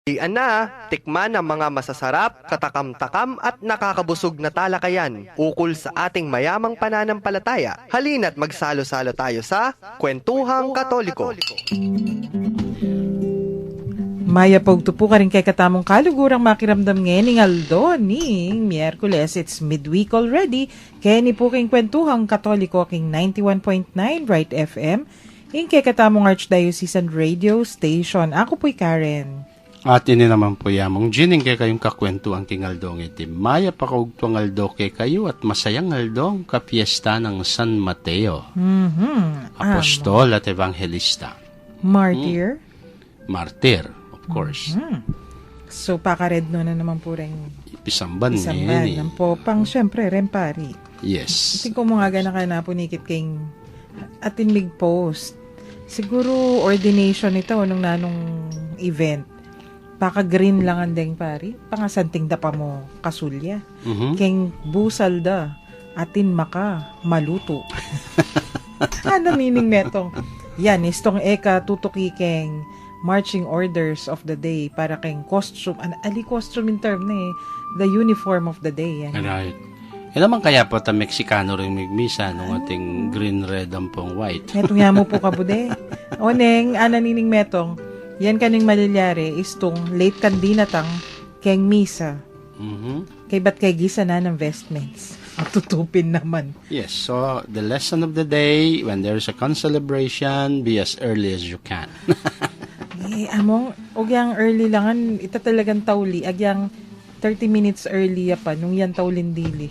Na, tikman ang mga masasarap, katakam-takam at nakakabusog na talakayan ukol sa ating mayamang pananampalataya. Halina't magsalo-salo tayo sa Kwentuhang Katoliko. Maya pagtupo ka rin kay katamong kalugurang makiramdam ngayon Aldo ning Miyerkules. It's midweek already. Kaya ni po king Kwentuhang Katoliko king 91.9 Right FM. Ing kay katamong Archdiocesan Radio Station. Ako po'y Karen. At ini naman po yamong gining kay kayong kakwento ang kingaldo iti maya pakaugtong aldo kay kayo at masayang aldo kapiesta ng San Mateo. Apostol at Evangelista. Martyr. Martyr, of course. So pakared no na naman po rin Isamban ng popang syempre rempari. Yes. Iti ko mga gana ka na punikit kayong atin mig post. Siguro ordination ito nung nanong event. Baka green lang ang deng pari. Pangasanting da pa mo kasulya. Keng busal da. Atin maka maluto. Ano meaning netong? Yan, istong eka tutuki keng marching orders of the day para keng costume. Costume in term na the uniform of the day. Yan. Right. E naman kaya po ta Meksikano rin migmisa nung ating green, red, ampong white. Metong yamo po kabude. Oneng, ananining metong. Yan kaning malilyari is tong late kandinatang keng misa. Kay ba't kay gisa na ng vestments? Tutupin naman. Yes, so the lesson of the day, when there's a concelebration, be as early as you can. Among, ogyang early langan, ita talagang tawli, agyang 30 minutes early pa, nung yan tawlin dili.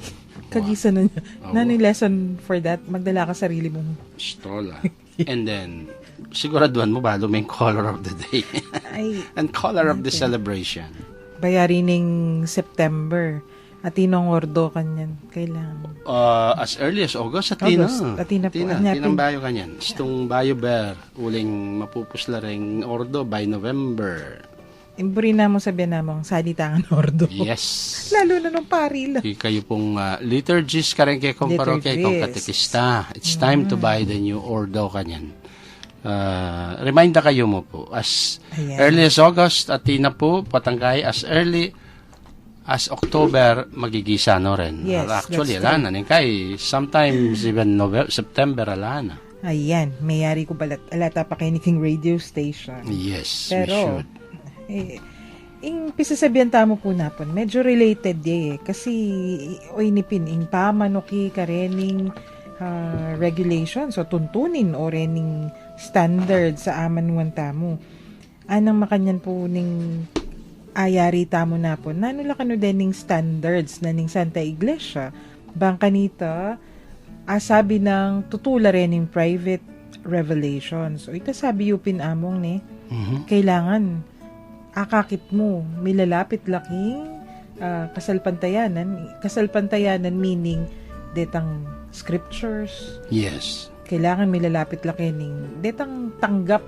Kagisa na niya. Nani lesson for that, magdala ka sarili mong. Stola. And then, siguraduhan mo ba, may color of the day. And color of the celebration. Bayarining September. Atinong ordo kanyan. Kailangan. As early as August, Atina. Atina po. Atinang bayo kanyan. Itong bayo bear, uling mapupusla ring ordo by November. Imburi na mo sabihan na mong salitangan ordo. Yes. Lalo na nung pari lang. Kayo pong liturgist ka rin kay kong parokya, kong katekista. It's time to buy the new ordo kanyan. Remind na kayo mo po. As early as August, Atina po, Patanggay, as early as October, magigisa no rin. Yes, actually, alana. Kay, sometimes even September, alana. Ayan, mayari ko balat. Alata pa kayo ni King Radio Station. Yes, pero, we should. Ing pisasabihan tamo po napon, medyo related kasi oinipin, ing pamanuki karening regulations o tuntunin o rening standard sa amanuan tamo. Anang makanyan po ning ayari tamo napon, nanula kano dening standards na ning Santa Iglesia. Bang kanita, sabi ng tutula rening private revelations. O ito sabi yupin among kailangan akakit mo, milalapit laking kasalpantayanan meaning detang scriptures. Yes. Kailangan milalapit laking detang tanggap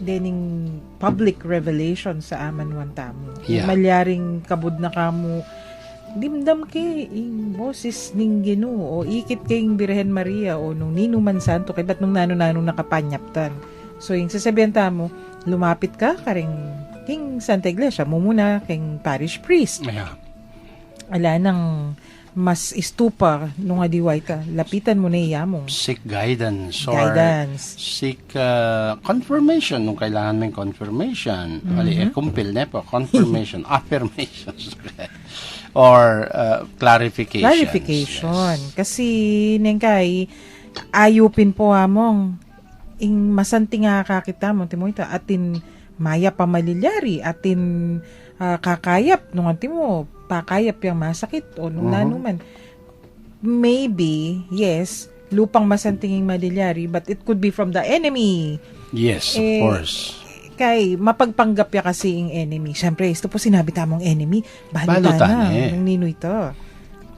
dening public revelation sa amanuan tamo. Yeah. Malyaring kabud na kamo dimdam kay ing boses ning Ginoo o ikit kayong Birhen Maria o nung Ninuman Santo kay ba't nung nano-nano nakapanyaptan. So yung sasabihan tamo, lumapit ka karing King Santa Iglesia mo muna king parish priest. Yeah. Ala nang mas istupa nung adiway ka, lapitan mo na iyamong. Seek guidance or seek confirmation nung kailangan may confirmation. Kumpil na po, confirmation, affirmations. Or clarification. Clarification. Yes. Kasi nengkay ayupin po among ing masanting nga kakita mo timo ito atin maya pamalilyari atin kakayap nung anti mo pakayap yung masakit o nung nanuman maybe yes lupang masantinging malilyari but it could be from the enemy. Yes, of course. Kay mapagpanggap ya kasi yung enemy. Siyempre ito po sinabi tamong enemy balutan na nung nino ito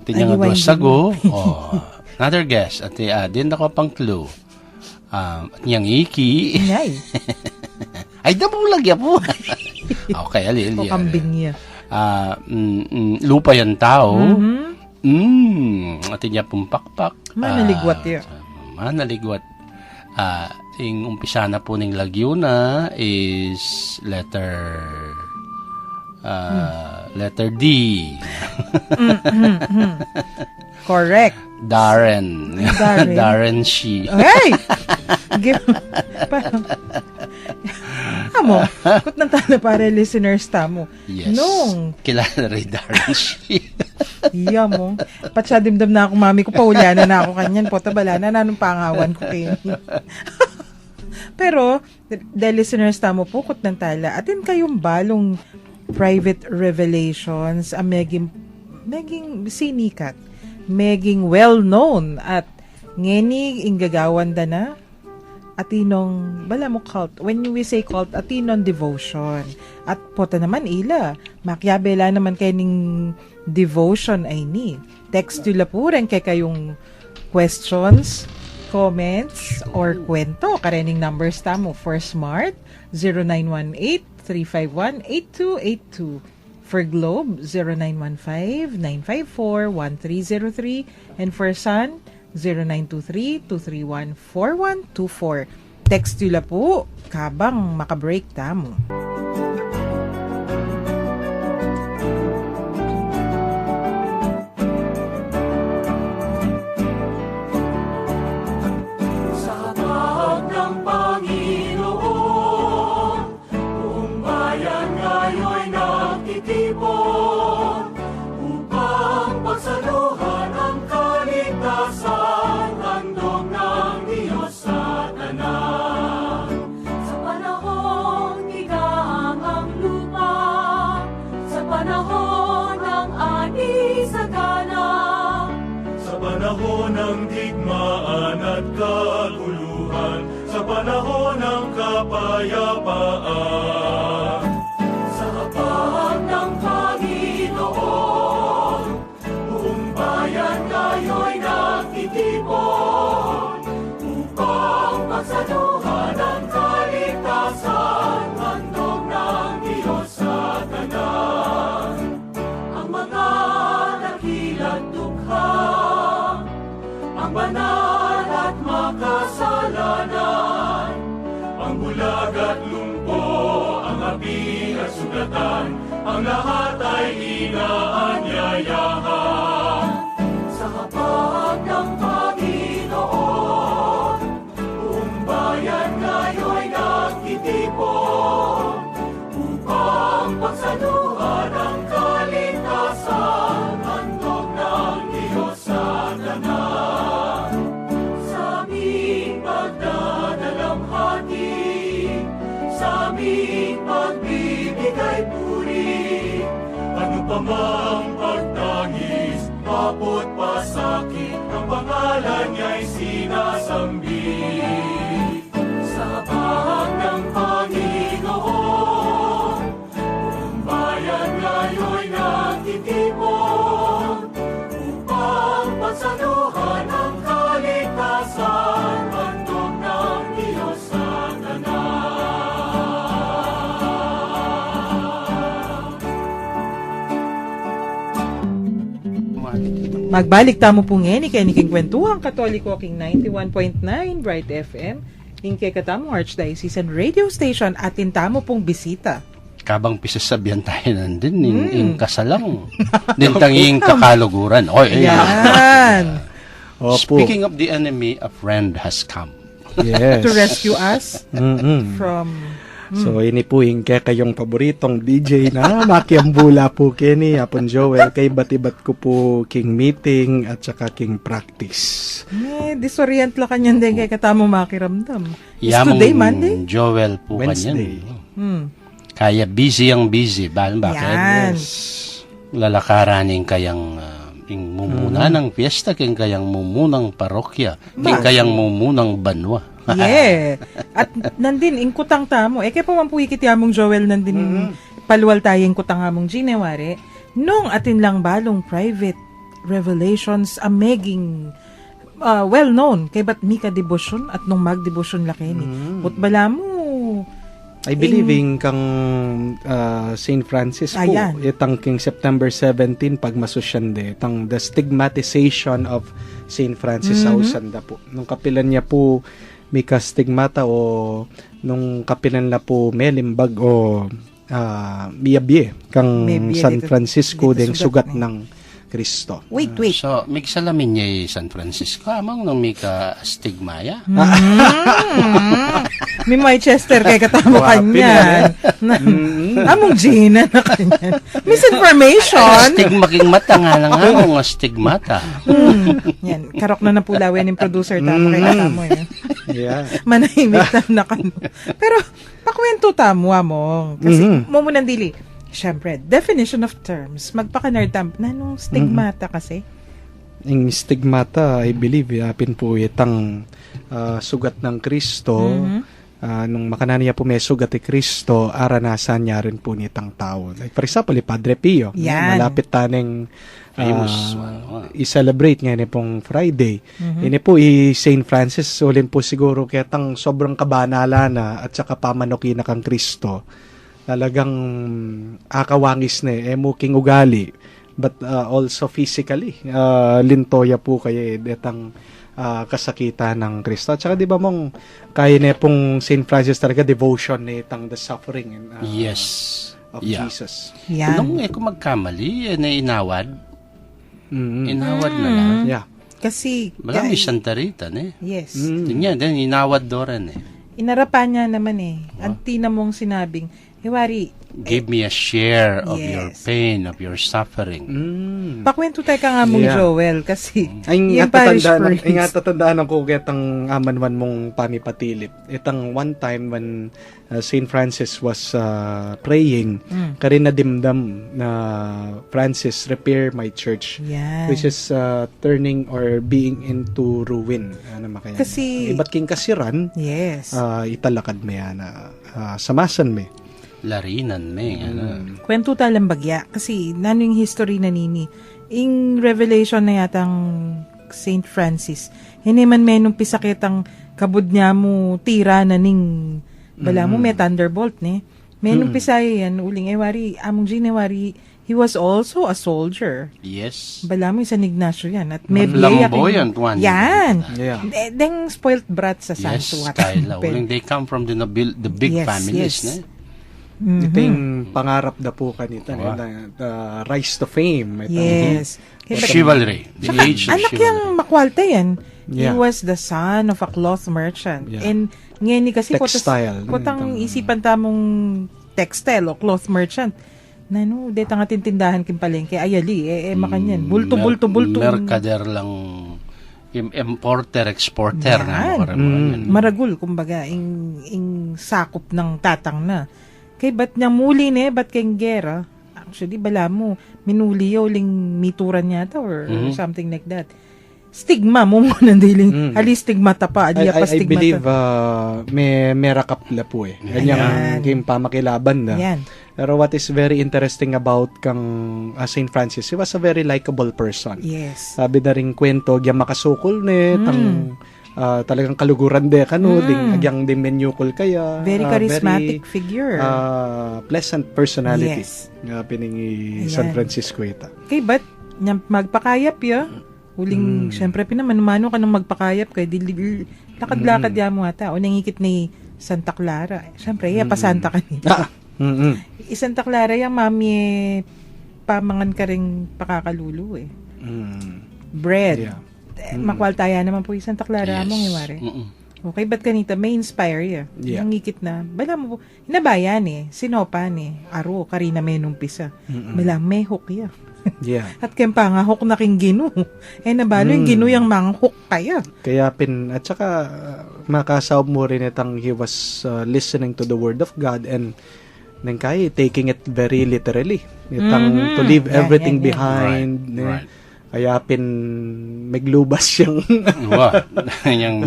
tinyang adwas sago another guess at din ako pang clue at niyang iki ay dabulag ya po. Okay, alin. O kambing niya. Lupa yan tao. Atin niya pong pakpak. Manaligwat ya. Manaligwat. Yung umpisa na po ng Laguna is letter Letter D. Correct. Darren. Darren. Darren Shi. Hey! Parang, amo, kut nang tala para listeners tamo. Yes. Nung, Kilala rin Darren Shi. iya mo, patsa dimdam na ako, mami ko, paulianan na ako kanyan, po tabala na nanong pangawan ko kayo. Pero, the listeners tamo po, kut nang tala, atin kayong balong private revelations, meging sinikat, meging well-known, at ngeni inggagawan da na, atinong, bala mo cult, when we say cult, atinong devotion. At pota naman ila, makyabela naman kayo ning devotion ay ni. Text nila po rin kay kayong questions, comments, or kwento. Karening numbers tamo for Smart, 0918-351-8282. For Globe, 0915-954-1303. And for Sun, 0923-231-4124. Text nila po, kabang makabreak tamo. Sa panahon ng kapayapaan, sa hapag ng Panginoon, buong bayan ngayon nagtitipon upang pagsaluhan ang kaligtasan, handog ng Diyos sa tanan. Ang mga dakilat dukha, ang banal at makasalanan, ang bulag at lumpo, ang api at sugatan, ang lahat ay inaanyayahan. Sa hapag ng Panginoon, buong bayan ngayon nagtitipon upang pagsaluhan ang kaligtasan, handog ng Diyos sa tanan. Sa aming pagdadalamhati, sa aming pagbibigay puri, ano pa mang pagtangis, abot pasakit, ang pangalan niya'y sinasambit. Sa hapag ng Panginoon, buong bayan ngayon nagtitipon upang pagsaluhan ang kaligtasan, handog ng Diyos sa tanan. Magbalik tamo po ngeni kay niking kwentuhang Katoliko king 91.9 Bright FM. Hingke katamo Archdiocesan Radio Station, atin tamo pong bisita. Kabang pisasabihan tayo nandun, in kasalang. Din tanging kakaluguran. Oy, Yan. Opo. Speaking of the enemy, a friend has come. Yes. To rescue us from... So, ini po yung kayong paboritong DJ na makiambula po kini, Apon Joel, kay batibat ko po king meeting at saka king practice. Disorient la kanyan din kay katamo makiramdam. Is Yamong today Monday? Joel po Wednesday. kanyan. Kaya busy ang busy. Bakit? Yan. Lalakaraning kayang mumuna ng piyesta, kayang mumunang parokya, kayang mumunang banwa. Yeah. At nandin, ingkutang tamo. Kaya pa man po ikit yamong Joel, nandin paluwal tayo ingkutang among ginewari. Nung atin lang balong private revelations, ameging well-known. Kaya ba't mika devotion at nung mag-devotion laki ni. Ut bala mo, I believe in kang St. Francis po, Ayan. itang king September 17, pagmasusyande, itang the stigmatization of St. Francis sa Usanda po. Nung kapilan niya po, mika stigmata o nung kapilan na po melimbag o miyabye kang Maybe San dito- Francisco dito ding sugat ni. ng Kristo. Wait. So, mig salamin niya San Francisco. Amang nung may ka stigmaya. May may Chester kay katamo Guwapin, kanyan. Among Gina na kanyan. Misinformation. Stigma king mata nga lang nga stigmata. Yan, karok na napulawin yung producer tamo kay katamo eh. Yeah. Manahimik na nakano. Pero, pakwento tamo mo. Kasi, mo dili. Siyempre, definition of terms. Magpaka-nerd na nung stigmata kasi. Yung stigmata, I believe, apin po itang sugat ng Kristo. Nung makananiya po may sugat ni Kristo, aranasan niya rin po nitang tao. Like, for example, Padre Pio. Yan. Malapit taning Famous. i-celebrate ngayon pong Friday. Ini po St. Francis, ulin po siguro ketang sobrang kabanala na at saka pamanuki na kang Kristo. Talagang akawangis na muking ugali, but also physically lintoya po kayo detang kasakitan ng Kristo. At saka di ba mong kaya na pong St. Francis talaga devotion na itang the suffering Yes. of Yeah. Jesus. Yan. Nung kung magkamali, na inawad. Inawad na lang. Yeah. Kasi, Marami Santa Rita, yes. Tingnan, din inawad doon Inarapan niya naman Ang tina mong sinabing, Wari, Give me a share of Yes. your pain, of your suffering. pakwento tayo ka nga mong Yeah. Joel kasi Ay yung parish priest. nga tatandaan ako getang amanwan mong pamipatilip. Itang one time when St. Francis was praying, karin na dimdam na Francis, repair my church. Yan. Which is turning or being into ruin. Ano makaya? Kasi- iba't king kasiran, Yes. italakad mo yan. Samasan mo. Larinan, Kwento talang bagya. Kasi, nano yung history na nini. Yung revelation na yatang St. Francis, hindi man may nung pisakit ang kabud niya mo tira na ning bala mo may thunderbolt ni. May nung pisaya yan, uling wari, among ginewari, he was also a soldier. Yes. Bala mo yung San Ignacio yan. At may Flamboyant one. Yan. Yeah. Deng spoiled brat sa Yes, santo. Kyla. Uling they come from the big Yes, families, yes. Ito yung pangarap na po kanita. Na rise to fame. Ito. Yes. Chivalry. The age of Anak chivalry. yung makwalta yan. Yeah. He was the son of a cloth merchant. Yeah. And ngayon kasi Textile. kutang isipan tamong textile o cloth merchant. Nano, deta nga tintindahan kim palengke ayali makanyan. Bulto. Mercader lang importer, exporter na. Maragul kumbaga ing sakop ng tatang na. Kay ba't niyang muli ba't kayong gera? Actually, bala mo, minuli ling mituran yata or something like that. Stigma mo muna diling. Ali stigmata pa, adi pa I stigmata. believe may merakap la po Ganyan game pamakilaban na. Yan. Pero what is very interesting about kang St. Francis, he was a very likable person. Yes. Sabi na rin kwento, gyang makasukol talagang kaluguran de ding agyang din menyukol kaya. Very charismatic figure. Pleasant personality. Yes. Piningi Ayan. San Francisco ita. Kay ba't niyang magpakayap ya? Uling, syempre pinamanumano ka nang magpakayap kay lakad-lakad ya mo ata. O nangikit ni Santa Clara. Syempre, pa Santa ka ni. Santa Clara yung mami pamangan ka ring pakakalulu Bread. Yeah. Makwaltaya naman po yung Santa Clara Yes. among iwari. Okay, ba't kanita may inspire ya? Yeah. Nangikit na. Bala mo po, hinabayan sinopan aro, karina may numpisa. Bala may hook ya. Yeah. At kaya pa nga hook na king ginu. Nabalo yung ginu yung mga hook kaya. Kaya at saka makasawb mo rin itang he was listening to the word of God and nang kaya taking it very literally. Itang to leave Yeah, everything yeah. behind. Right. Kaya maglubas siyang Yung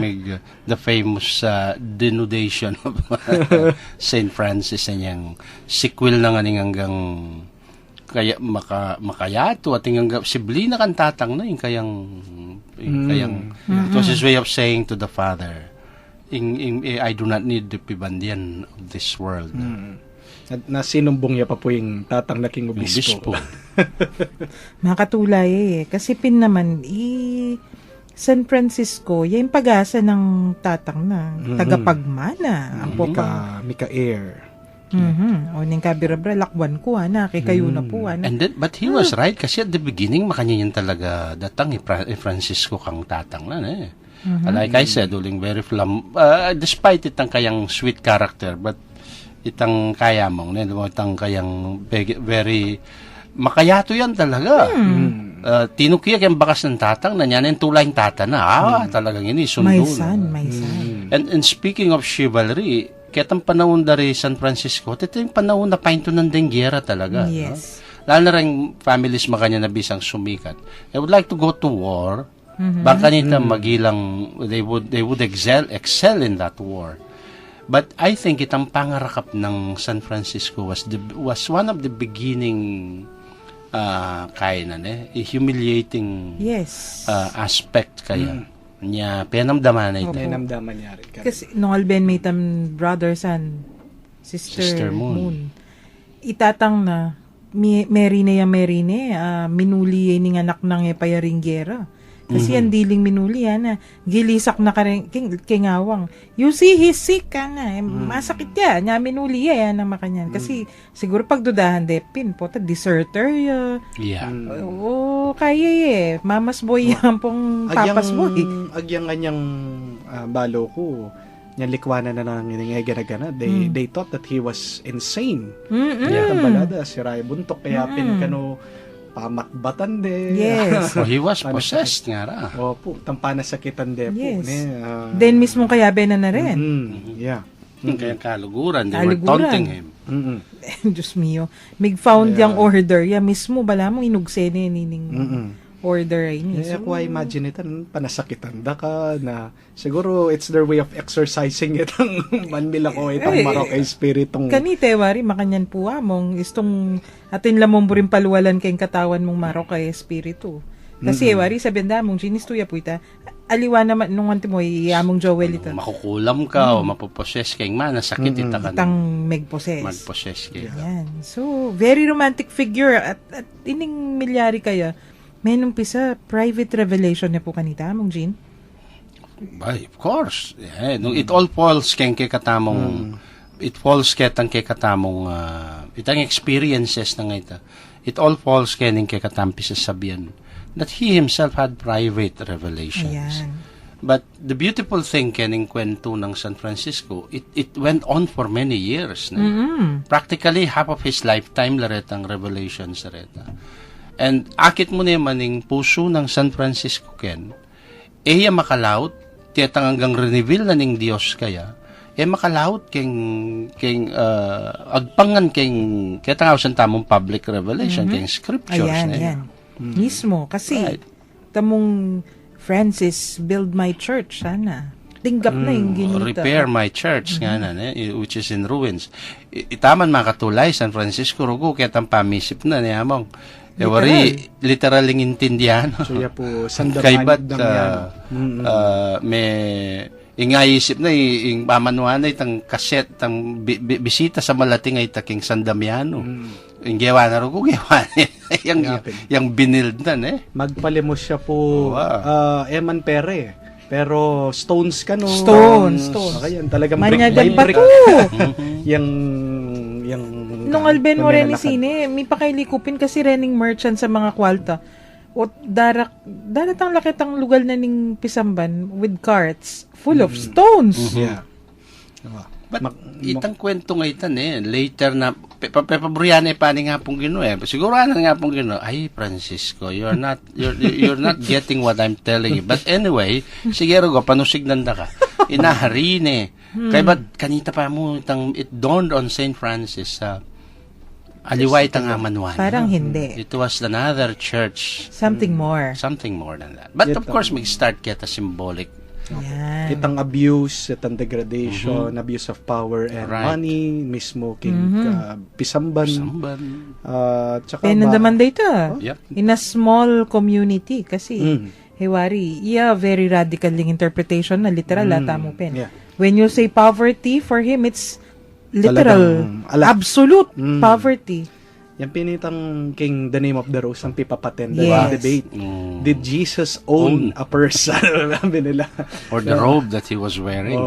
the famous denudation of St. Francis yung sequel na nga hanggang kaya makayato at hanggang sibli na kan tatang na yung kayang it was his way of saying to the Father, I do not need the pibandian of this world. at nasinumbong niya pa po yung tatang na king Obispo. obispo. Makatulay Kasi pin naman, San Francisco, yung pag-asa ng tatang na, tagapagmana. Ang Mika Air. O ning kabirabra, lakwan ko, na, kay kayo na po, na. And then, but he was right kasi at the beginning, makanya yan talaga datang Francisco kang tatang na eh. Like I said, uling very despite itang kayang sweet character, but itang kaya mong, itang kayang very, makayato yan talaga. Tinukiyak yung bakas ng tatang na yan, yung tulay ng tata na, talagang ini, sundo My na. son. And speaking of chivalry, ketang panahon dari San Francisco, ito yung panahon na painto ng dengyera talaga. Yes. No? Lalo na rin families makanya na bisang sumikat. I would like to go to war. Baka nita magilang, they would excel in that war. But I think itang pangarakap ng San Francisco was one of the beginning humiliating aspect kaya. Niya, penamdaman na ito. Penamdaman niya rin. Kasi nung alben may tam brother, son, sister moon. Itatang na, Merine, minuli ni anak ng payaringgera. Kasi yan diling minuli na gilisak na kingawang. You see, he's sick na. Masakit yan. Nya minuli yan na makanyan. Kasi siguro pagdudahan depin po, deserter Yeah. kaya mamas boy yan pong papas boy. Agyang kanyang balo ko, likwanan na nang gana. They thought that he was insane. Kaya balada, si Ray Buntok, kaya kano pamakbatan de. Yes. He was possessed nga ra. Opo, tampana sakitan de po. Yes. Ne, Then mismo kaya na rin. Yeah. Kaya kaluguran. They were taunting him. Diyos mio. Mig-found yung order. Mismo, bala mo inugsene nining order ay ni. Kaya ko imagine itan, panasakitan da ka na siguro it's their way of exercising itang manmila ko itang Marokay spiritong. Kanite, wari, makanyan po among istong atin lamong burin paluwalan kayong katawan mong Marokay espiritu. Kasi wari, sabihin da mong ginistuya po ita, aliwa naman nung anti mo, iamong Joel ito. Makukulam ka o mapoposes kayong nasakit ita ka. Itang megposes. Magposes kayo. Yan. So, very romantic figure at ining milyari kaya, may numpisa private revelation na po kanita, mong Jean? By, of course. Yeah, it all falls kay katamong it falls ketang kay katamong itang experiences na nga ita. It all falls kay katampi sa sabihan that he himself had private revelations. Ayan. But the beautiful thing kening kwento ng San Francisco, it went on for many years. No? Practically half of his lifetime laretang revelations reta. And akit mo naman ng puso ng San Francisco ken, makalaut, tiyatang hanggang reveal na ng Diyos kaya, makalaut keng agpangan kaya tangaw sa tamong public revelation, keng scriptures Ayan, na yan. Mismo, kasi tamong Francis, build my church, sana. Tinggap na yung ginita. Repair my church, nga na, which is in ruins. Itaman makatulay, San Francisco, rugo, kaya tang pamisip na, niyamong. Wari, literaling intindihan. So, ya po, sandaman Kaibat, may ingayisip na, ing pamanuan na itang kaset, itang bisita sa malating ay taking Sandamiano. Yung gawa na rin ko, gawa yung binild na, Magpalimos siya po, Eman Pere. Pero stones ka, no? Stones. Okay, yan, talagang Manyagan brick by pa brick. to. yung Nung alben mo rin ni Sine, may pakailikupin kasi rening merchant sa mga kwalta. O daratang lakitang lugal na ning Pisamban with carts full of stones. Yeah. But itang kwento nga itan later na papabriyan pani nga pong Ginoo siguranan nga pong Ginoo ay Francisco you're not getting what I'm telling you, but anyway siguro go panusignan da ka inahari kay ba't kanita pa mo itang it dawned on Saint Francis aliway itang amanuan Parang hindi. it was another church, Something more. than that, but of course mag-start kita symbolic. Yan. Itang abuse, itang degradation, abuse of power and money, mismo king Pisamban. Tsaka Nandaman dito. Yep. In a small community kasi Hewari, very radical yung interpretation na literal tamo pen. Yeah. When you say poverty, for him it's literal, Talagang alak. absolute poverty. Yung pinitang King The Name of the Rose ang pipapaten Yes. debate. Mm. Did Jesus own a purse? Sabi nila. Or the robe that he was wearing.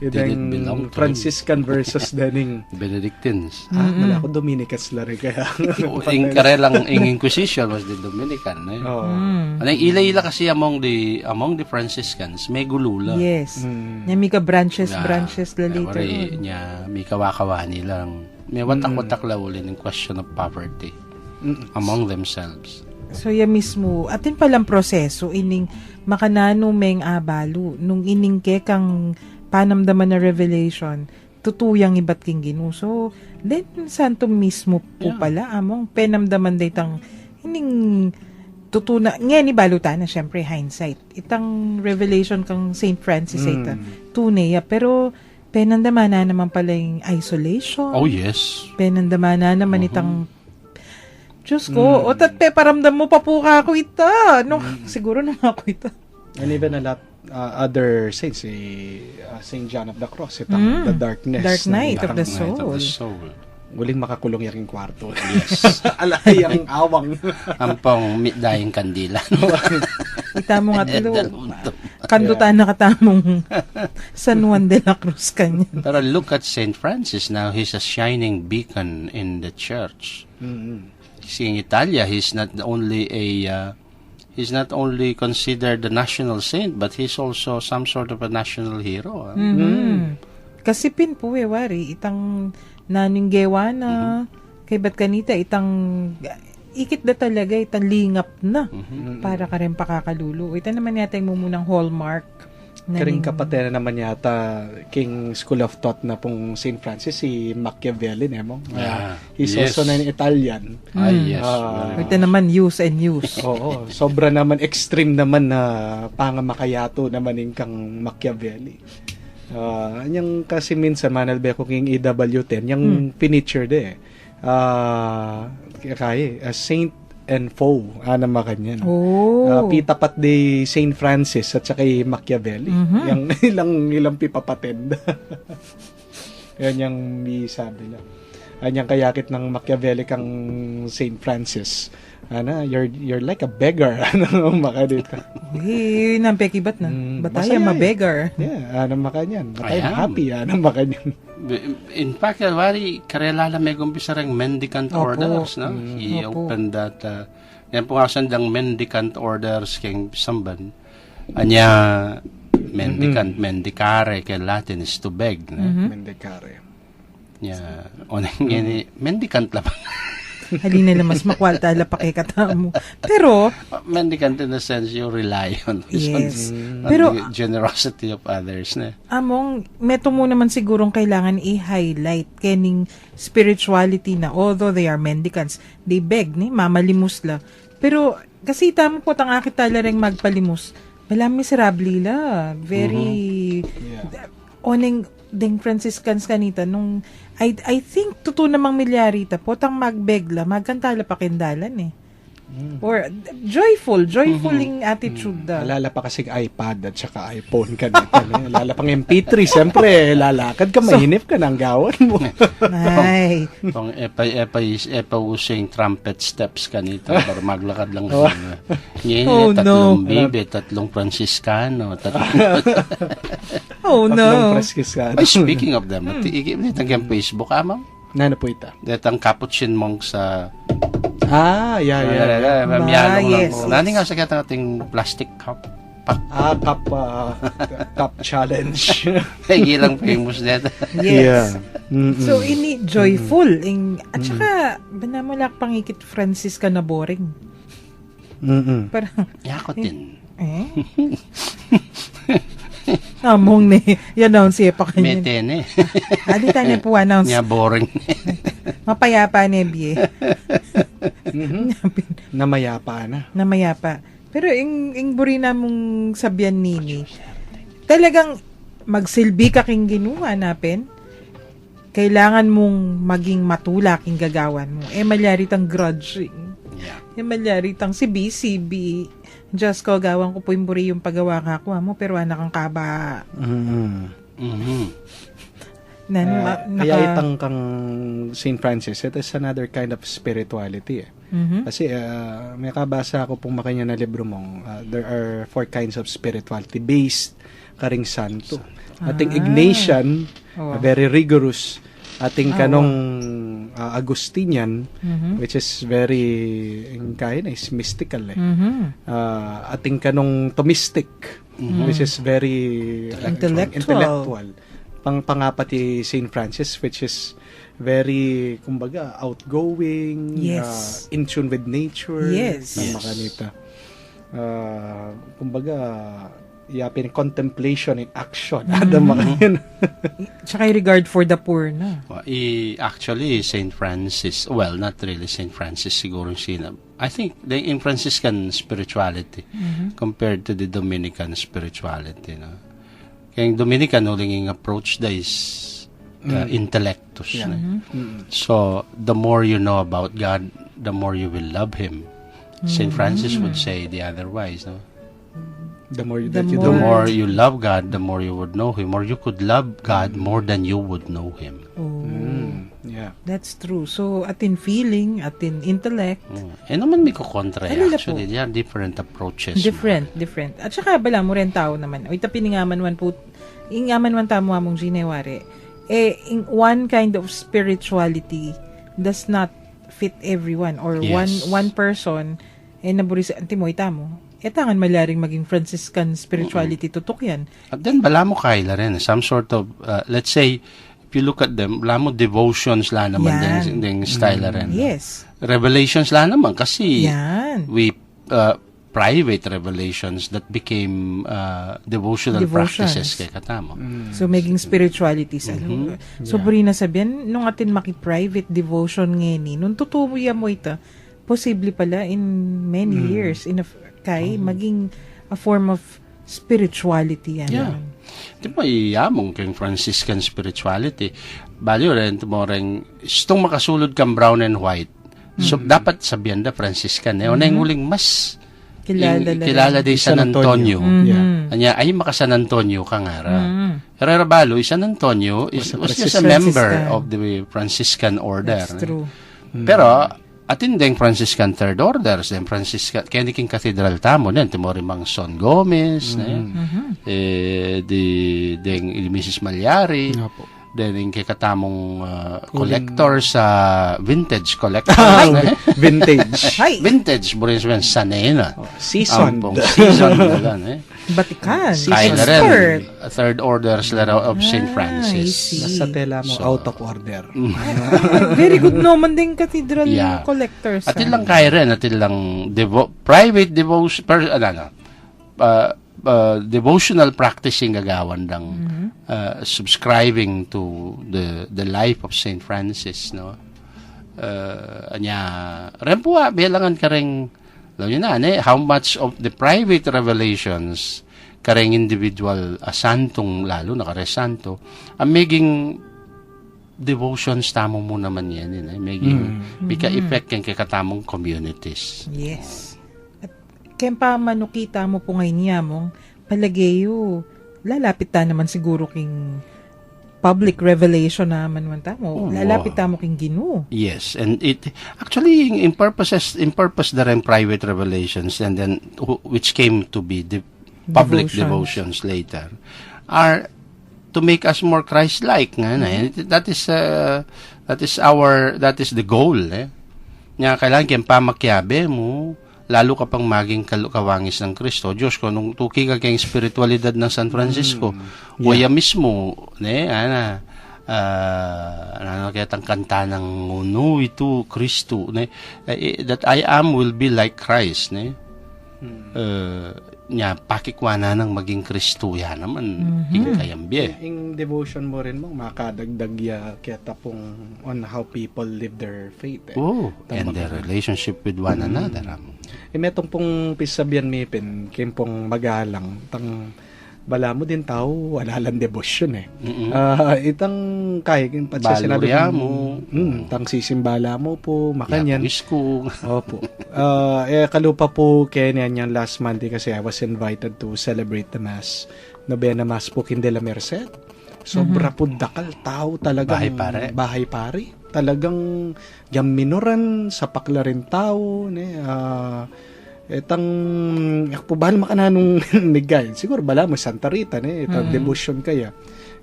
Did it Yung belong to Franciscan versus daning. Benedictines? Wala ako Dominicans la rin kaya. Ing karelang ing Inquisition was the Dominican. Eh. Oo. Ano, ila-ila kasi among the Franciscans, may gulula. Yes. Nya mika branches la later Wari on. niya, may kawakawani lang. May watak-watak lawulin in question of poverty among themselves. So ya mismo, atin palang proseso ining makanano meng abalo nung ining ke kang panamdaman na revelation tutuyang ibat king Ginoo. So then santo mismo po pala among penamdaman daytang ining tutuna nga ni balutan na syempre hindsight. Itang revelation kang Saint Francis ita tunay pero penandamana naman pala yung isolation. Oh, yes. Penandamana naman itang Diyos ko, o tat paramdam mo pa po ka ako ita. No, siguro naman ako ita. And even a lot other saints, Saint John of the Cross, itang the darkness. Dark Night of the Night of the Soul. soul. Uling makakulong yung kwarto. Yes. Alay ang awang. Ampong mitdayang kandila. Ita mo nga tilo. Kandutan na katamong San Juan de la Cruz kanya. Pero look at Saint Francis now. He's a shining beacon in the church. See, in Italia, he's not only considered the national saint, but he's also some sort of a national hero. Kasi pin po wari, itang naninggewa na, kay ba't kanita, itang ikit na talaga, itang lingap na, para ka rin pakakalulo. Ito naman yata yung mumunang hallmark. Karing kapatid na naman yata King School of Thought na pong St. Francis, si Machiavelli, mo. He's Yes. also an Italian. Yes. Ito naman use and use. Oo, sobra naman, extreme naman na pangamakayato naman yung kang Machiavelli. Yung kasi minsan, Manal Beko King EW10, yung pinicture de kaya, Saint and Foe, naman kanyan. Oh. Pitapat de Saint Francis at saka Machiavelli. Yung ilang pipapatend. Yan yung sabi lang. Yan kayakit ng Machiavelli kang Saint Francis. You're like a beggar. Makadit ka. Uy, nampekibat na. Bataya, masaya mabegar. Yeah, makanyan. I am. Happy, makanyan. In fact, wari karelala may gumpisarang mendicant Opo. orders, no? He Opo. opened that, yan po nga sandang mendicant orders king Samban. Anya, mendicare, kay Latin is to beg, no? Mendicare. Yeah. Oneng yun, mendicant lang. Halina na mas makwalta ala pa kay katamo. Pero, Mendicant in the sense you rely on, yes. on Pero, the generosity of others, na. among, meto mo naman sigurong kailangan i-highlight kening spirituality na although they are mendicants, they beg ni mamalimos la. Pero, kasi tamo po tang akit talareng magpalimos. Wala miserable la. Very, oneng, ding Franciscans kanita nung I think tuto namang milyarita potang magbegla magkantala pa kindalan eh. Or joyful yung attitude da. Alala pa kasing iPad at saka iPhone ka dito. Alala pang MP3, siyempre, lalakad ka, mahinip ka ng gawan mo. Ay. Kung epa using trumpet steps kanito para maglakad lang siya. Oh, Tatlong bibe, tatlong Franciscano, Oh no. Ay, speaking of them, itang Facebook, amang? Nano po ita? Datang Capuchin monk sa... Yeah. Yes. Nani nga sa ating plastic cup. Cup challenge. Ay, ilang famous dito. Yes. Yeah. So ini joyful at saka banamulak pangikit Francisca na boring. Parang Yako din. among ni i-announce pa kanya. Metene. Adi tayo po announce. Nya boring. Mapayapa ni Biye. Namayapa na. Namayapa. Pero ing buri na mong sabyan nini, talagang magsilbi ka king ginuha napin. Kailangan mong maging matulak king gagawan mo. Malyaritang grudging. Yeah. Malyaritang si BCB. Diyos ko, gawang ko po yung buri yung paggawa ka mo, pero anak ang kaba. Kaya itang kang St. Francis, it is another kind of spirituality. Kasi may kabasa ako pong makanya na libro mong, there are 4 kinds of spirituality based karing santo. Ating Ignatian, very rigorous. Ating kanong Agustinian, which is very, is mystical. Ating kanong Thomistic, which is very intellectual. Pangapati St. Francis, which is very, kumbaga, outgoing, in tune with nature. Makanita. Kumbaga, yapin contemplation in action. Tsaka regard for the poor na. Actually, St. Francis, well, not really St. Francis, siguro sina. I think in Franciscan spirituality compared to the Dominican spirituality, no? Kaya yung Dominican, huling approach da is intellectus. So, the more you know about God, the more you will love Him. St. Francis would say the otherwise, no? The more you love God, the more you would know Him, or you could love God more than you would know Him. That's true. So, atin feeling, atin intellect. Naman may kukontra. Actually, there are different approaches. Different. At saka, bala mo rin tao naman. O ita piningaman wan po, ingaman wan tamo among gineware. In one kind of spirituality does not fit everyone. Or one person, naburis, antimo itamo. Tangan malaring maging Franciscan spirituality tutok yan. At then, bala mo kaila rin. Some sort of, let's say, if you look at them, bala mo devotions la naman din style rin. Yes. Revelations la naman kasi we private revelations that became devotional practices kay katamo. So, maging spiritualities. So, buri na sabihin, nung atin maki-private devotion ngeni, nung tutubuya mo ito, posible pala in many years, maging a form of spirituality yan. Di ba iyamong kayong Franciscan spirituality, baliw rin mo rin, itong makasulod kang brown and white, so dapat sabihan da Franciscan. Yung huling mas kilala din San Antonio. Anya, ay maka San Antonio ka nga ra. Herrera Balo, San Antonio was just a member of the Franciscan order. That's true. Pero, atin ding Franciscan Third Orders, then Franciscan, kaya king Cathedral tamo, then Timori Mang Son Gomez, ding Mrs. Malyari, then yung kikatamong collectors, vintage collectors. Vintage, burin sabihin, sanena. Seasoned. Seasoned na lang, Batikan. Kaya rin, Third Orders of St. Francis. Nasa tela mo, out of order. Very good naman din cathedral collectors. Atin lang kaya rin, atin lang private devotion, devotional practicing gagawan ng subscribing to the life of St. Francis, no? Ren po, bilangan ka rin, how much of the private revelations kareng individual santong lalo nakaresanto ang maging devotions tamo mo naman yan maging bika effect yung kakatamong communities. Yes. At kaya manukita mo po ngayon niya mong palagayo lalapit ta naman siguro king public revelation naman man tamo. Lalapit tamo king Ginoo. Yes, and it actually in purpose the private revelations and then which came to be the public devotions later are to make us more Christ-like nga na. That is the goal Nya kailangan kayong pamakyabe mo lalo ka pang maging kawangis ng Kristo. Diyos ko, nung tuki ka kayong spiritualidad ng San Francisco, waya mismo, kitang kanta ng no ito, Kristo, that I am will be like Christ, pakikwana ng maging Kristo, yan naman, hingkayambye. Yung devotion mo rin mo, makadagdag kita pong on how people live their faith. And their relationship with one another. Metong pong pisabihan mipin, kim pong magalang, tang bala mo din tao, wala lang devotion itang kaya, patsa sinabi mo, tang sisimbala mo po, makanyan. Ko. Opo. Kalupa po kaya niyan last Monday kasi I was invited to celebrate the Mass, Novena Mass po kin de la Merced. Sobra po dakal. Tao talagang bahay pare. Talagang yung minoran sa paklarin tao. Etang ako bahal makananong nigay. Siguro bala mo Santa Rita etang devotion kaya.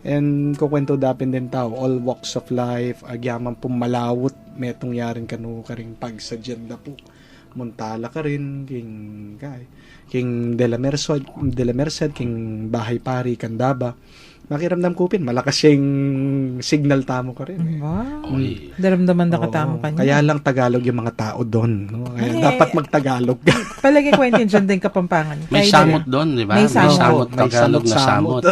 And kukwento dapin din tao, all walks of life, agyaman po malawot, metong yarin kanu karing pagsadyenda po. Muntala ka rin, king De La Merced, king Bahay Pari, Kandaba. Makiramdam ko pin, malakas yung signal tamo ka rin. Wow. Daramdaman na katamo ka niya. Kaya lang Tagalog yung mga tao doon. No? Kaya dapat mag-Tagalog. Palagi ko intindihan din Kapampangan. May samot doon, di ba? May samot. Tagalog na samot.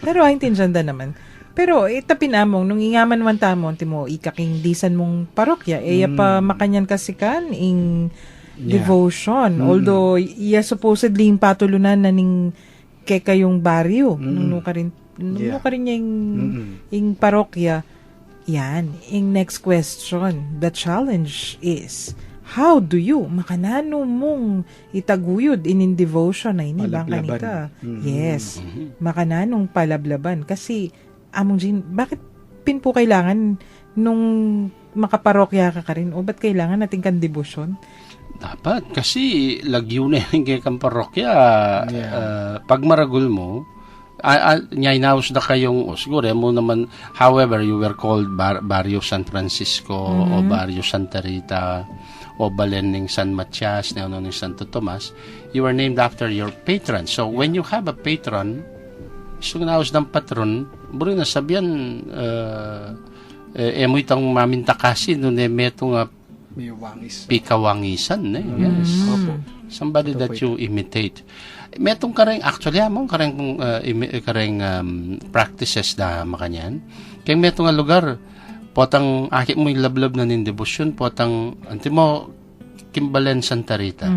Pero intindihan din naman. Pero itapin among, nung ingaman man tamon, timo, ikaking disan mong parokya, pa makanyan kasikan ing devotion. Although, supposedly yung patulunan na ning kay kayong baryo, nung ka rin niya yung parokya. Yan, yung next question, the challenge is, how do you, makanano mong itaguyod in devotion na ini, bang kanita? Yes, makananong palablaban. Kasi, among Jean, bakit po kailangan nung makaparokya ka rin? O ba't kailangan natin kan devotion? Dapat. Kasi lagyo na yung kay kang parokya. Pag maragul mo, inaus na kayong, siguro, mo naman, however, you were called Barrio San Francisco o Barrio Santa Rita o Baleneng San Matias, ng Santo Tomas, you were named after your patron. So, when you have a patron, so naus ng patron, buro na sabihan, mo itang maminta kasi, nung metong pikawangisan, yes. Somebody that you imitate. Metong kareng, actually, among kareng practices na makanyan. Kaya metong lugar, potang akit mo yung lablab na nindebosyon, potang, anti mo, Kimbalen Santa Rita.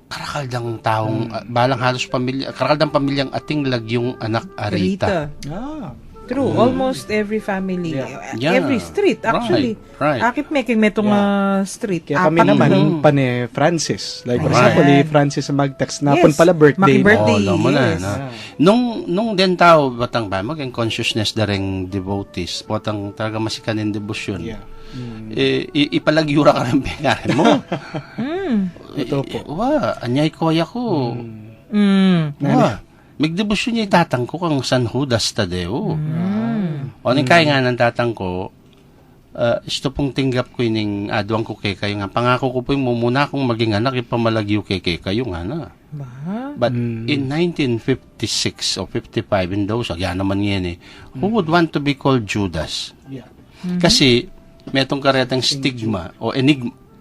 Karakaldang taong, balang halos pamilya, karakaldang pamilyang ating lagyong anak Arita. True, almost every family, every street actually. Right. Akit making metong street. Kaya kami naman pane Francis. Like for example, Francis mag-text na pun pala birthday. Nung den tao batang ba maging consciousness dareng devotees, potang talaga masikanin devotion. Ipalagyura ka rin pingarin mo. Ito po. Anyay koya ko. Magdebosyon niya itatang ko kang San Judas Tadeo. O kaya nga ng tatang ko, ito pong tinggap ko ining adwang ko kay kayo nga. Pangako ko po yung mumuna kong maging anak, ipamalagyo kay kayo nga na. But in 1956 o 55, in those, yan naman yan who would want to be called Judas? Kasi, metong karetang stigma o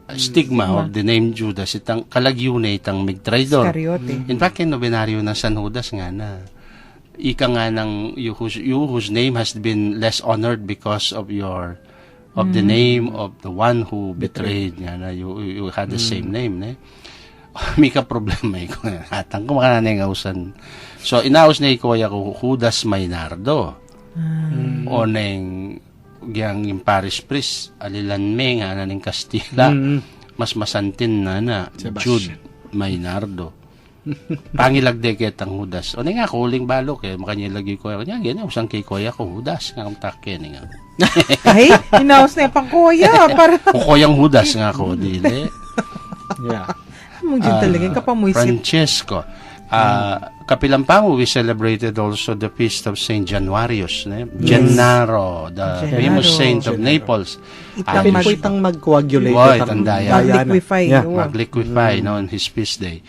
stigma of the name Judas, itang kalagyo na itang mig-traidor. In fact, yung nobinaryo ng San Judas nga na, ika nga ng you whose name has been less honored because of the name of the one who betrayed nga na you had the same name. May ka problema ko. Atang ko makananay ngausan. So, inaus na ikoya ko, Judas Maynardo. O neng yung Paris Priest, alilanme nga na ng Kastila, mas masantin na Jude Maynardo. Pangilagde ketang Judas. O nga, kuling balok makanyilagay ko. Ganyan, usang kay Koya ko, Judas, nga kang takin nga. Ay, hinaos na yung pang-Koya. Kukoyang Judas nga ko, dili. Mong dyan talaga, kapamuisit. Francesco. Kapilampango, we celebrated also the feast of Saint Januarius, Gennaro, the famous saint of Naples. Itang mag-coagulate. Mag-liquefy on his feast day.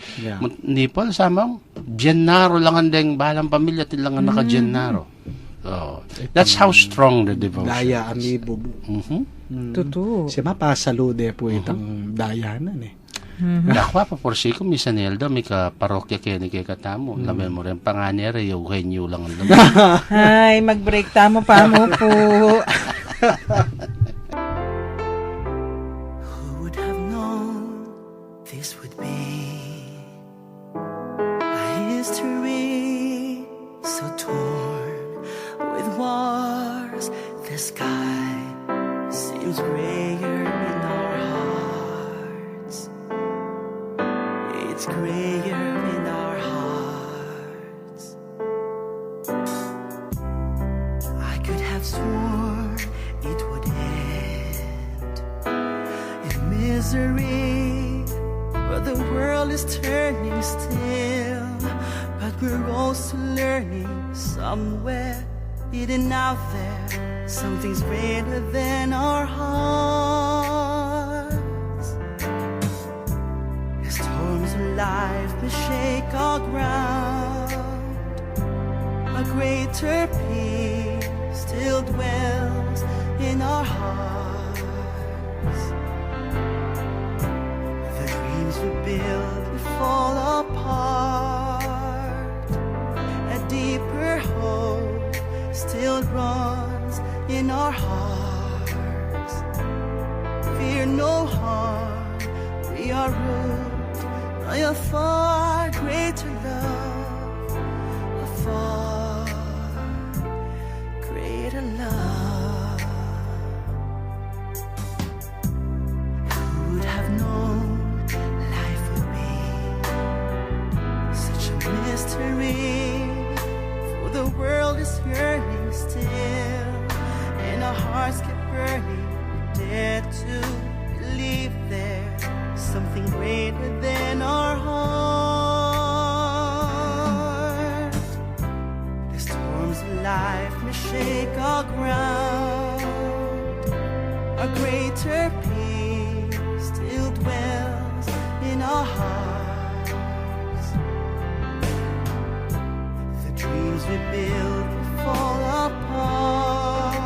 Naples, samang, Gennaro lang ang balang pamilya, tilang naka-Gennaro. So, that's how strong the devotion Daya, is. ami bubu. Totoo. Siya mapasalude po itang dayanan Dakwa pa por si ko misan Elda may ka parokya kaya ni kay katamo. Lamen mo rin panganere yung henyo lang ang Ay, mag-break tamo pa mo po. Who would have known this would be a history so torn with wars? The sky seems grayer in our hearts. It's grayer in our hearts. misery, where the world is turning still, but we're also learning somewhere hidden out there, something's greater than our hearts. The storms of life may shake our ground, a greater peace still dwells in our hearts. The dreams we build will fall apart, a deeper hope still runs in our hearts. Fear no harm, we are ruled by a far greater love, a far greater love. Who would have known life would be such a mystery? For the world is yearning still, and our hearts keep burning. We dare to believe there's something greater than our heart. The storms of life may shake our ground, a greater peace still dwells in our hearts. The dreams we build will fall apart,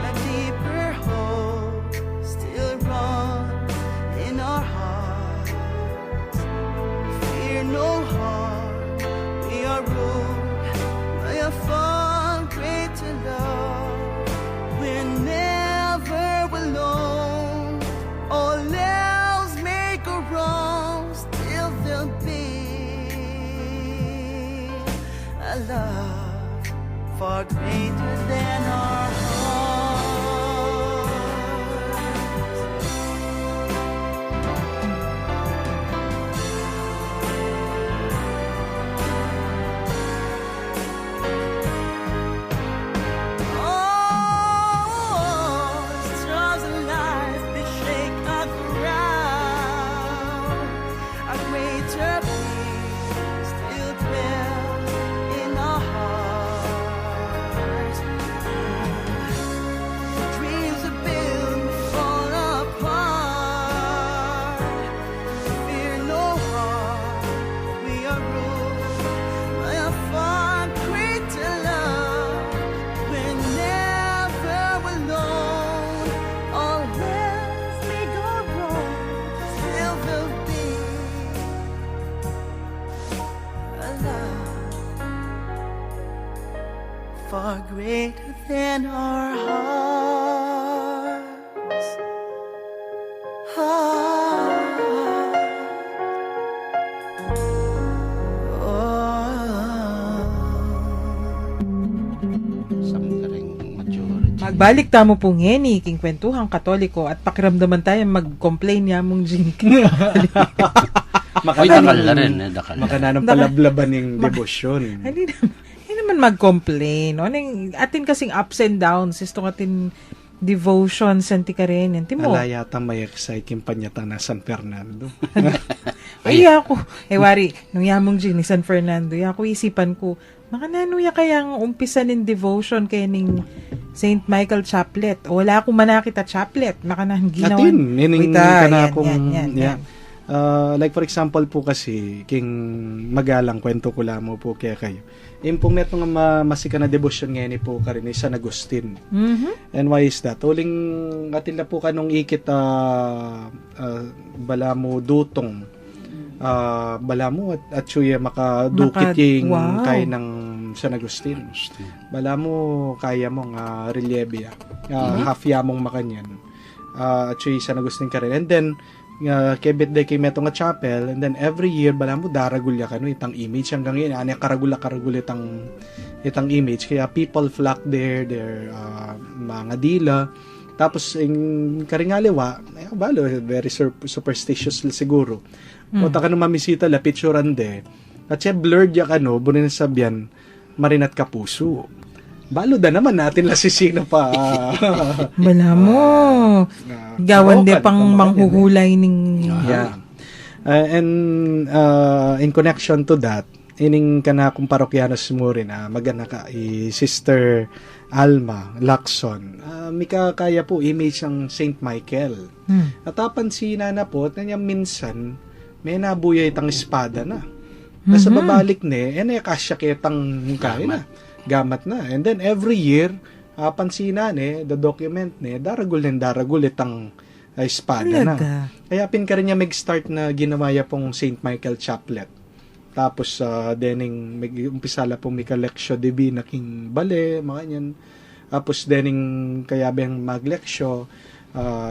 a deeper hope still runs in our hearts. Fear no harm, we are ruled by a far greater love. We're never alone, all else may go wrong, still there'll be a love far greater than our stars of life may shake our ground, a greater peace still dwells in our hearts. Dreams are built will fall apart. Fear no harm, we are ruled by a far greater love. We're never alone, all else may go wrong, still there'll be a love far greater than our hearts. Something maturity. Magbalik tamo po ngeni, king kwentuhang katoliko at pakiramdaman tayo mag-complain niya mong jink. Uy, dakal na rin. Dakal na. Makananang palablaban ng debosyon. Hindi naman mag-complain. O, atin kasing ups and downs, istong atin devotion, santi ka rin. Timo. Alayata may excite yung panyata na San Fernando. Ay, ako. Wari, nung yamong jing ni San Fernando, ako isipan ko, makananuya kayang umpisa ng devotion kaya ning St. Michael Chaplet. O wala akong manakita chaplet. Makanahan ginawan. Atin, nining ka na akong... yan. Like for example po kasi, king magalang kwento ko lamang po kaya kayo. Yung pong neto nga masika na debosyon ngayon po ka rin, San Agustin. Mhm. And why is that? Uling atin na po kanong ikit bala mo dutong. Bala mo at suya makadukit yung wow. kay ng San Agustin. Bala mo kaya mong relieve half yamong makanyan. At suya San Agustin ka rin. And then kebit day kay meto nga chapel, and then every year bala mo daragulya kano itang image hanggang yun ani karagula itang image, kaya people flock there mga dila. Tapos yung karingaliwa balo very superstitious siguro. O ta kano mamisita la picturean de at siya blurred ya kano bunin sabyan marinat kapuso. balo da naman natin lasisino pa. Bala mo. Gawan de pang manghuhulay ning... Yeah. And in connection to that, ining kana kung parokyanos mo rin, magana ka, Sister Alma Lacson, mika kaya po image ng Saint Michael. Natapansina na po, na niya minsan, may nabuya itang espada na. Nasa babalik ni, kasya kitang kaya na. Gamat na. And then every year, pansina ni, the document ni, daragul itang espada na. Kaya pin ka rin niya mag-start na ginawa ya pong St. Michael Chaplet. Tapos, dening umpisala pong may kaleksyo divina king bale, mga yan. Tapos, dening kaya bang magleksyo,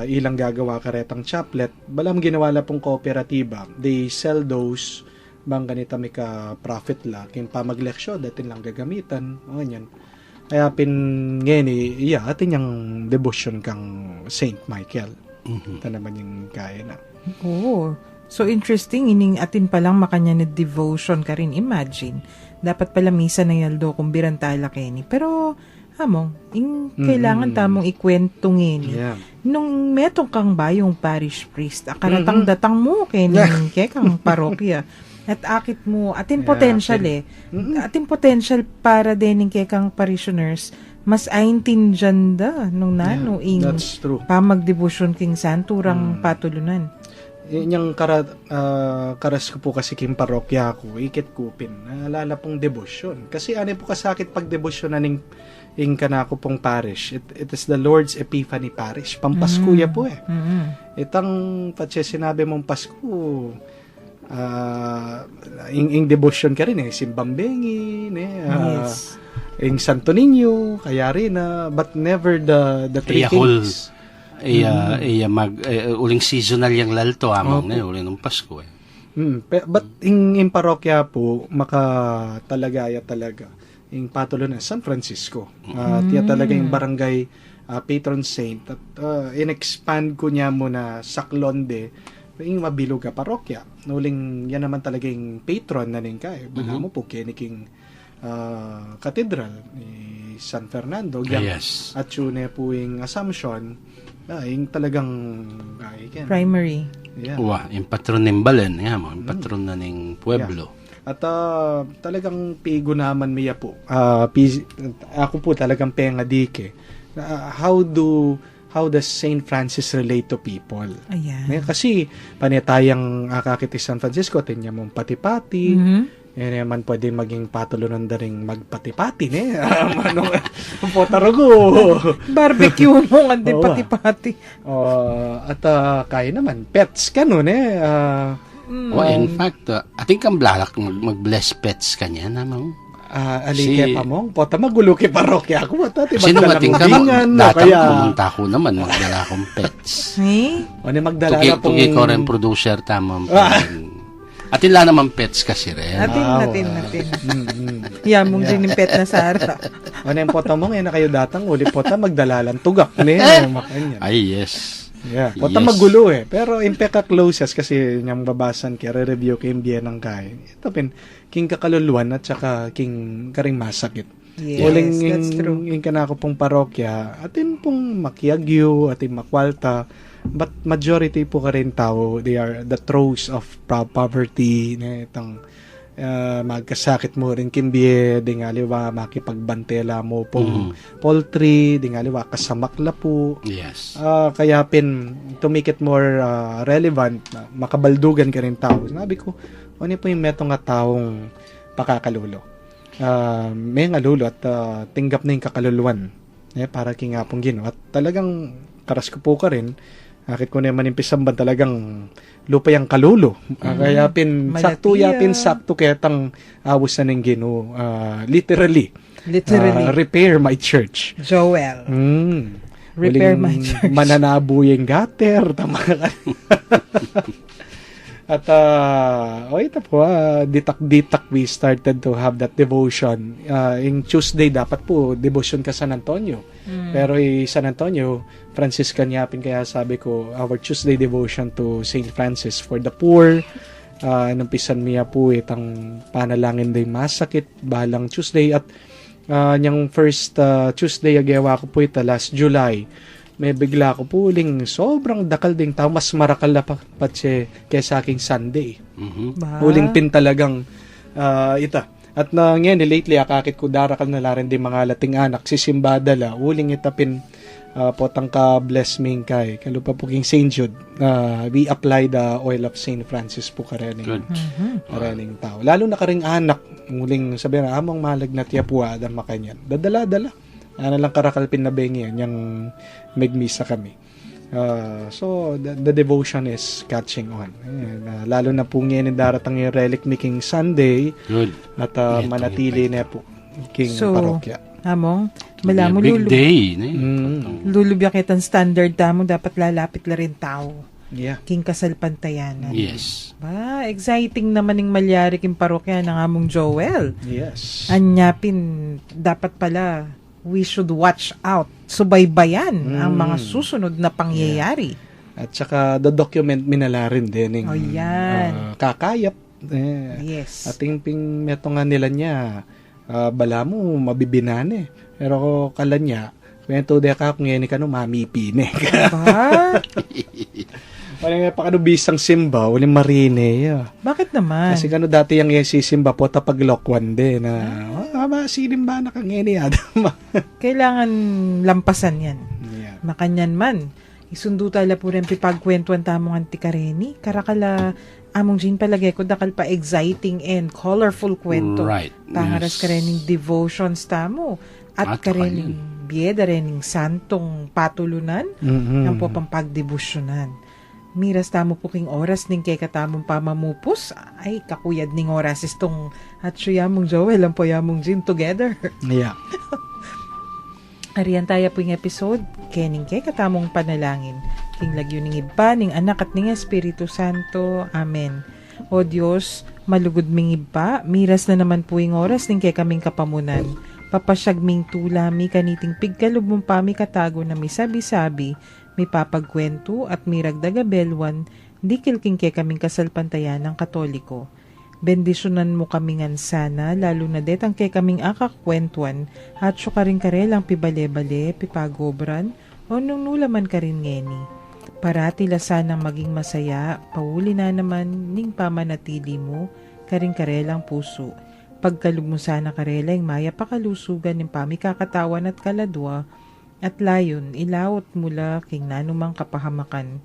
ilang gagawa karetang chaplet. Balam ginawa la pong kooperatiba. They sell those bang ganita may ka-profit la. Kaya pa magleksyo, datin lang gagamitan, mga yan. Kaya pin ngeni, atin yung devotion kang Saint Michael. Ito naman yung kaya na. Oo. So, interesting. Ining atin palang makanya na devotion ka rin. Imagine. Dapat pala misa na yaldo kung birantala keni. Pero, kailangan tamong ikwento ngeni. Yeah. Nung metong kang ba yung parish priest, akaratang datang mo keni kang parokya. At akit mo, atin potential atin potential para din kang parishioners, mas aintindyan da nung nano ing that's true. pamagdebosyon king santurang patulunan. Yung karas ko po kasi king parokya ko, ikit kupin, naalala pong debosyon. Kasi ano po kasakit pag debosyonan ng kanako pong parish. It is the Lord's Epiphany Parish. Pampasko ya po eh. Itang patse sinabi mong Pasko, ing devotion ka rin simbambengin Yes. ing Santo Niño kaya rin but never the three kings. Uling seasonal yung lalto among na uling ng Pasko But in parokya po talaga yung patuloy ng San Francisco. Tiya talaga yung barangay patron saint at in-expand ko niya muna Saklonde yung mabilog ka parokya. Nuling yan naman talaga yung patron na ning kay. Bala mo po kiniking cathedral ni San Fernando. Yes. At yun po yung Assumption. Yung talagang Primary. Yeah. Yung patron ng Balen, yung patron na ng Pueblo. At talagang pigo naman miya po. Ako po talagang pengadike. How does Saint Francis relate to people? Ayan. Kasi panitayang kakiti San Francisco, tinya mong pati-pati. Yan naman pwede maging patulunan na rin magpati-pati. Potarogo. Barbecue mo, hindi pati-pati. At kaya naman, pets ka nun in fact, ating kang blalak mag-bless pets kanya namang. Alike pa mong, pota magulo ke parokya ako. Sino ating ka datang pumunta ko naman, magdala akong pets. Magdala na pong... Tuki ko rin producer tamang atin lang naman pets kasi rin. Natin. Yamong din yung pet na Sara. Yung pota mong, na kayo datang, uli pota magdala lang tugak. Ay, yes. Yeah, pota magulo Pero impeka closest kasi niyang babasan kaya review kay Mbien ng kay. Ito pin king kakaluluan at saka king karing masakit. Yes, that's true. Yung kanako pong parokya, atin pong makiagyo, atin makwalta, but majority po ka rin tao, they are the throes of poverty, itang magkasakit mo rin kimbie, di nga liwa makipagbantela mo pong poultry, di nga liwa kasamakla po. Yes. Kaya to make it more relevant, makabaldugan ka rin tao. Sabi ko, ano po yung metong nga taong pakakalulo? May ngalulo at tinggap na yung kakaluluan. Para kingapong gino. At talagang karas ko po ka rin, akit ko naman impisang ba talagang lupa yung kalulo. Kaya sakto ketang awos na ng gino. Literally. Repair my church. Joel. Repair my church. Mananabo yung gutter. Tama ka. At ito po, ditak we started to have that devotion. Yung Tuesday dapat po devotion ka San Antonio. Pero San Antonio, Franciscan yapin, kaya sabi ko our Tuesday devotion to Saint Francis for the poor. Numpisan niya po itang panalangin din masakit balang Tuesday at Niyang first Tuesday agawa ko po ito last July. May bigla ko po uling sobrang dakal ding tao. Mas marakal na pa kaysa aking Sunday. Ba? Uling pin talagang ita. At ngayon, lately, akakit ko darakal na larin din mga lating anak. Sisimbadala, uling itapin potang ka bless ming kay. Kalupa po king St. Jude. We apply the oil of St. Francis po karening. Good. Karening tao. Lalo na karing anak. Muling sabi na, among malag na tiya po adam makanyan. Dadala-dala. Ano lang karakalpin na bengi yan. Yung megmisa kami. So, the devotion is catching on. Ayan, lalo na po ngayon daratang yung relic making Sunday. Good. At manatili na po king parokya. Among, mala mo Big day. lulubya kitang standard tamo, dapat lalapit la rin tao. Yeah. King kasal pantayanan. Yes. Ba, exciting naman ng malyari king parokya ng among Joel. Yes. Anyapin, dapat pala, we should watch out. Subaybayan ang mga susunod na pangyayari. At saka the document minala rin din. O yan. Kakayap. Yes. Ating ping meto nga nila niya. Bala mo, mabibinane. Pero kala niya, kwento de ka kung yan ka no, mamipine. Ba? Wala nga pa bisang simba, uling marine. Bakit naman? Kasi kano dati yung sisimba po tapag lokwan din na silimba na kang adam. Kailangan lampasan yan. Yeah. Makanyan man. Isundo tala po rin pipagkwentuan tamong antikareni. Karakala among Jean palagay ko dakal pa exciting and colorful kwento. Right. Pangaras Yes. karening devotions tamo. At karening biyeda rening santong patulunan. Ang po pampagdebosyonan. Miras tamo po king oras ning kay katamong pamamupos. Ay, kakuyad ning oras istong at siyamong Joel ang po yamong Jean together. Yeah. Ariyan tayo po yung episode, kening kay katamong panalangin. King lagyo ning iba, ning anak at ning Espiritu Santo. Amen. O Diyos, malugod ming iba, miras na naman po yung oras ning kay kaming kapamunan. Papasyag ming tula, mi kaniting pigkalubong pa mi katago na mi sabi-sabi, mi papagkwento at mi ragdagabelwan, di kilking kay kaming kasalpantayan ng Katoliko. Bendisyonan mo kami ngan sana, lalo na detang kay kaming akakwentuan, at syo ka rin karelang pibale-bale, pipagobran, o nung nulaman ka rin ngeni. Parati la sanang maging masaya, pauli na naman ning pamanatili mo, karing karelang puso. Pagkalug mo sana karelang maya pakalusugan ng pamikakatawan at kaladwa, at layon ilawot mula king nanumang kapahamakan.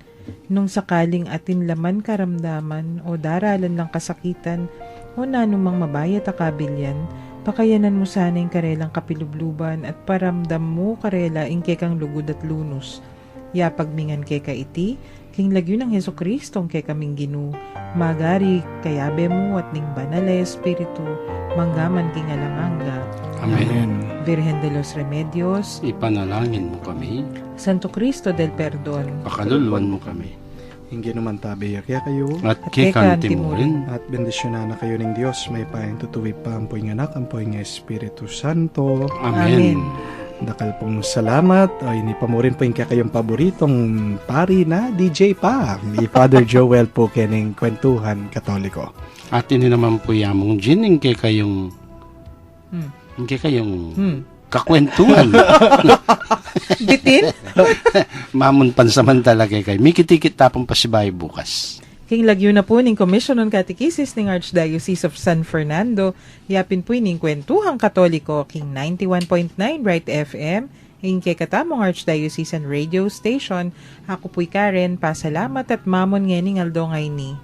Nung sakaling atin laman karamdaman o daralan lang kasakitan o nanumang mabayat akabilyan, pakayanan mo sana yung karelang kapilubluban at paramdam mo karela ingke kang lugod at lunos. Yapagmingan kay kaiti, king lagyo ng Heso Kristong kay kaming ginu, magari kayabe mo at ning banal na Espiritu, manggaman king alanganga. Amen. Virgen de los Remedios, Ipanalangin mo kami. Santo Cristo del Perdon, Pakaluluan mo kami. Hindi naman tabi kaya kayo. At kay kikanti mo rin. At bendisyonan na kayo ng Diyos. May paing tutuwi pa ang po'y anak, ang po'y Espiritu Santo. Amen. Dakal pong salamat. Ay, ni pa mo rin po yung kayong paboritong pari na DJ pa. Ni Father Joel po kening Kwentuhan Katoliko. At ini naman po yamong Jean, ingke kayong kakwentuhan. bitin? Mamon pansamantala kay mikitikit tapong pasibay bukas. King lagyo na po ning Commission on Catechesis ning Archdiocese of San Fernando. Yapin po ning Kwentuhang Katoliko, King 91.9 Bright FM, ing kay katamong Archdiocesan Radio Station. Ako po'y Karen, pasalamat at mamon ngening aldongay ni.